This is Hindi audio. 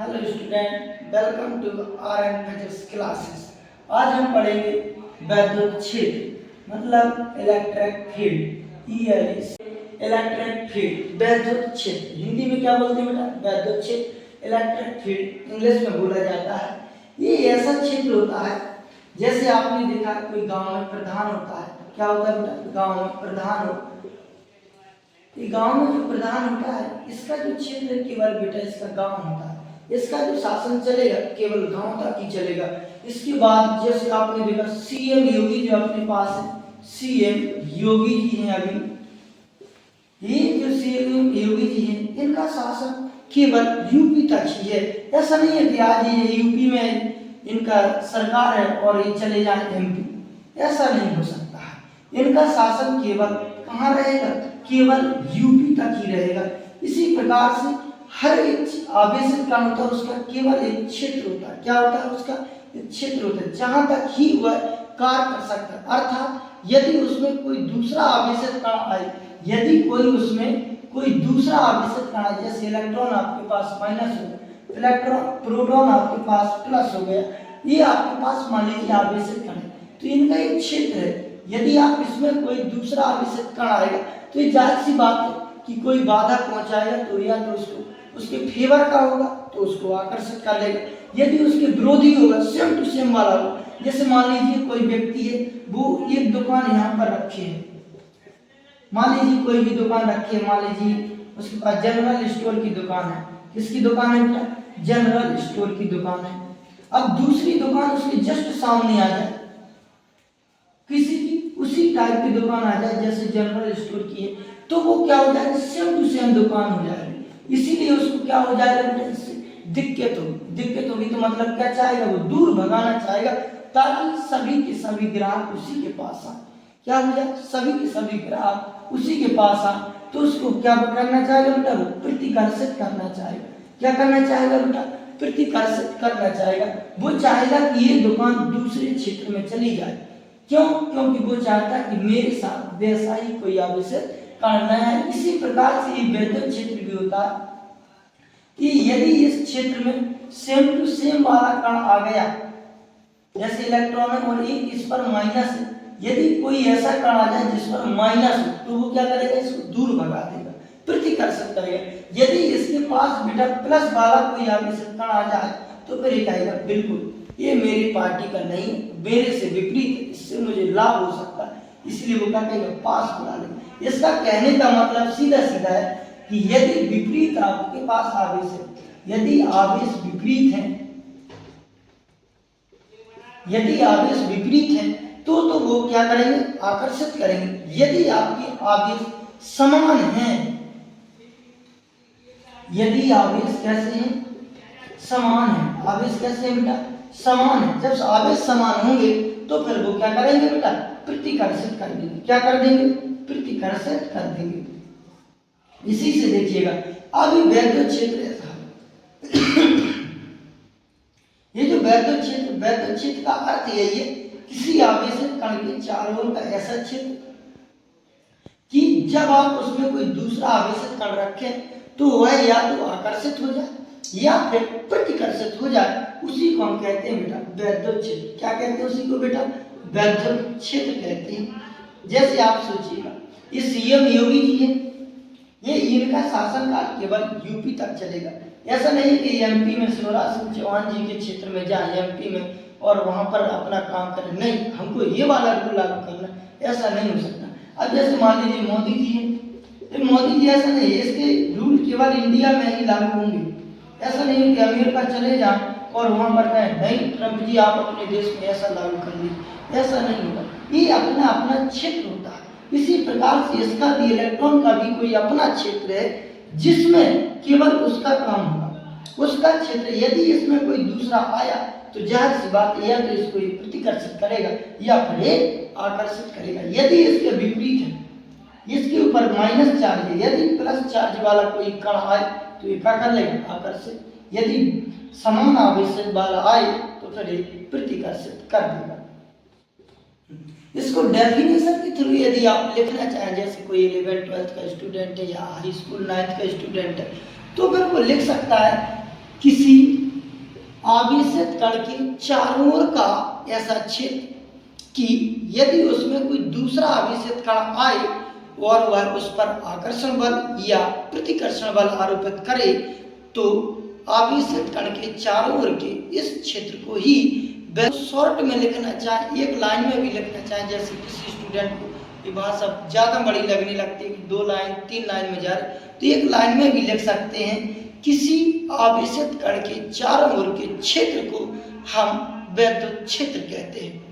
Hello student, welcome to R and physics classes. आज हम पढ़ेंगे वैद्युत क्षेत्र मतलब इलेक्ट्रिक फील्ड। इलेक्ट्रिक फील्ड वैद्युत क्षेत्र हिंदी में क्या बोलते हैं बेटा? वैद्युत क्षेत्र, इलेक्ट्रिक फील्ड इंग्लिश में बोला जाता है। ये ऐसा क्षेत्र होता है जैसे आपने देखा कोई गांव में प्रधान होता है। क्या होता है बेटा? गांव में प्रधान होता है। ये गांव में जो प्रधान होता है इसका जो क्षेत्र केवल बेटा इसका गांव होता है। इसका जो शासन चलेगा केवल गांव तक ही चलेगा। इसके बाद जैसे आपने देखा सीएम योगी जो अपने पास है, सीएम योगी जी हैं। अभी ये जो सीएम योगी जी हैं इनका शासन केवल यूपी तक ही है। ऐसा नहीं है कि आज ये यूपी में इनका सरकार है और ये चले जाए एमपी, ऐसा नहीं हो सकता है। इनका शासन केवल कहाँ रहेगा? केवल यूपी तक ही रहेगा। इसी प्रकार से हर एक आवेशित कण होता है उसका केवल एक क्षेत्र होता है। क्या होता है? उसका एक क्षेत्र होता है जहां तक ही वह कार्य कर सकता है। अर्थात यदि उसमें कोई दूसरा आवेशित कण आए, यदि कोई उसमें कोई दूसरा आवेशित कण आए, जैसे इलेक्ट्रॉन आपके पास माइनस हो गया, इलेक्ट्रॉन प्रोटॉन आपके पास प्लस हो गया, ये आपके पास मान लीजिए आवेशित कण है, तो इनका एक क्षेत्र है। यदि आप इसमें कोई दूसरा आवेशित कण आएगा तो ये जाहिर सी बात है कि कोई बाधा पहुंचाएगा तो या तो उसको उसके फेवर का होगा तो उसको आकर्षित कर लेगा। यदि उसके विरोधी होगा, सेम टू सेम वाला होगा, जैसे मान लीजिए कोई व्यक्ति है वो एक दुकान यहाँ पर रखे है, मान लीजिए कोई भी दुकान रखी है, मान लीजिए उसके पास जनरल स्टोर की दुकान है। किसकी दुकान है बेटा? जनरल स्टोर की दुकान है। अब दूसरी दुकान उसके जस्ट सामने आ जाए, किसी की उसी टाइप की दुकान आ जाए जैसे जनरल स्टोर की है, तो वो क्या हो जाएगा? सेम टू सेम दुकान हो जाएगी। इसीलिए उसको क्या हो जाएगा बेटा? इससे दिक्कत होगी तो मतलब क्या चाहेगा? वो दूर भगाना चाहेगा ताकि सभी के सभी ग्राहक उसी के पास आ। क्या हो जाए? सभी के सभी ग्राहक उसी के पास आ, तो उसको क्या करना चाहेगा बेटा? वो प्रतिकर्षित करना चाहेगा। क्या करना चाहेगा बेटा? प्रतिकर्षित करना चाहेगा। वो चाहेगा कि ये दुकान दूसरे क्षेत्र में चली जाए। क्यों? क्योंकि वो चाहता है कि मेरे साथ वैसा ही कोई आवेशित करना है। इसी प्रकार से ये वैद्युत क्षेत्र भी होता है कि यदि इस क्षेत्र में सेम टू सेम वाला कण आ गया, जैसे इलेक्ट्रॉन है और एक इस पर माइनस है, यदि कोई ऐसा कण आ जाए जिस पर माइनस हो तो वो क्या करेगा? इसको दूर भगा देगा, प्रतिकर्षित करेगा। यदि इसके पास बेटा प्लस वाला कोई आवेशित कण आ जाए तो फिर ये कहेगा बिल्कुल ये मेरी पार्टी का नहीं, मेरे से विपरीत, इससे मुझे लाभ हो सकता है, इसलिए वो क्या कहेगा? पास बुला लेगा। इसका कहने का मतलब सीधा सीधा है कि यदि विपरीत आपके पास आवेश है, यदि आवेश विपरीत है, यदि आवेश विपरीत है तो वो क्या करेंगे? आकर्षित करेंगे। यदि आपके आवेश समान हैं, यदि आवेश कैसे हैं? समान है। आवेश कैसे है बेटा? समान है। जब आवेश समान होंगे तो फिर वो क्या करेंगे बेटा? प्रतिकर्षित कर देंगे। क्या कर देंगे? प्रतिकर्षित कर देंगे। इसी से देखिएगा अभी वैद्युत क्षेत्र ऐसा ये जो वैद्युत क्षेत्र का अर्थ यही है, किसी आवेशित कण के चारों ओर का ऐसा क्षेत्र कि जब आप उसमें कोई दूसरा आवेशित कण रखें तो वह या तो आकर्षित हो जाए या फिर प्रतिकर्षित हो जाए, उसी को हम कहते हैं बेटा वैद्युत क्षेत्र। क्या कहते हैं उसी को बेटा? वैद्युत क्षेत्र कहते हैं। जैसे आप सोचिएगा ये सीएम योगी जी है, ये इनका शासनकाल केवल यूपी तक चलेगा। ऐसा नहीं है कि एमपी में शिवराज सिंह चौहान जी के क्षेत्र में जाए एमपी में और वहां पर अपना काम करें, नहीं, हमको ये वाला रूल लागू करना, ऐसा नहीं हो सकता। अब जैसे मान लीजिए मोदी जी है, तो मोदी जी ऐसा नहीं है इसके रूल केवल इंडिया में ही लागू होंगे। ऐसा नहीं है कि अमेरिका चले जाए और वहां पर कहें नहीं ट्रंप जी आप अपने देश में ऐसा लागू कर लीजिए, ऐसा नहीं होगा। ये अपना अपना क्षेत्र होता है। इसी प्रकार से इसका भी, इलेक्ट्रॉन का भी कोई अपना क्षेत्र है जिसमें केवल उसका काम होगा, उसका क्षेत्र। यदि इसमें कोई दूसरा आया तो जाहिर सी बात या तो इसको प्रतिकर्षित करेगा या फिर आकर्षित करेगा। यदि इसके विपरीत है, इसके ऊपर माइनस चार्ज है, यदि प्लस चार्ज वाला कोई कण आए तो ये क्या कर लेगा? आकर्षित। यदि समान आवेश वाला आए तो फिर प्रतिकर्षित कर देगा। इसको डेफिनेशन के थ्रू यदि आप लिखना चाहें, जैसे कोई 11th 12th का स्टूडेंट है या हाई स्कूल 9th का स्टूडेंट है, तो फिर वो लिख सकता है किसी आवेशित कण के चारों ओर का ऐसा क्षेत्र कि यदि उसमें कोई दूसरा आवेशित कण आए और वह उस पर आकर्षण बल या प्रतिकर्षण बल आरोपित करे तो आवेशित कण के चारों ओर के इस क्षेत्र को ही शॉर्ट में लिखना चाहे, एक लाइन में भी लिखना चाहे, जैसे किसी स्टूडेंट को ये भाषा ज़्यादा बड़ी लगने लगती है कि 2 लाइन 3 लाइन में जा रहे, तो एक लाइन में भी लिख सकते हैं। किसी आवेशित कण के चारों ओर के क्षेत्र को हम विद्युत क्षेत्र कहते हैं।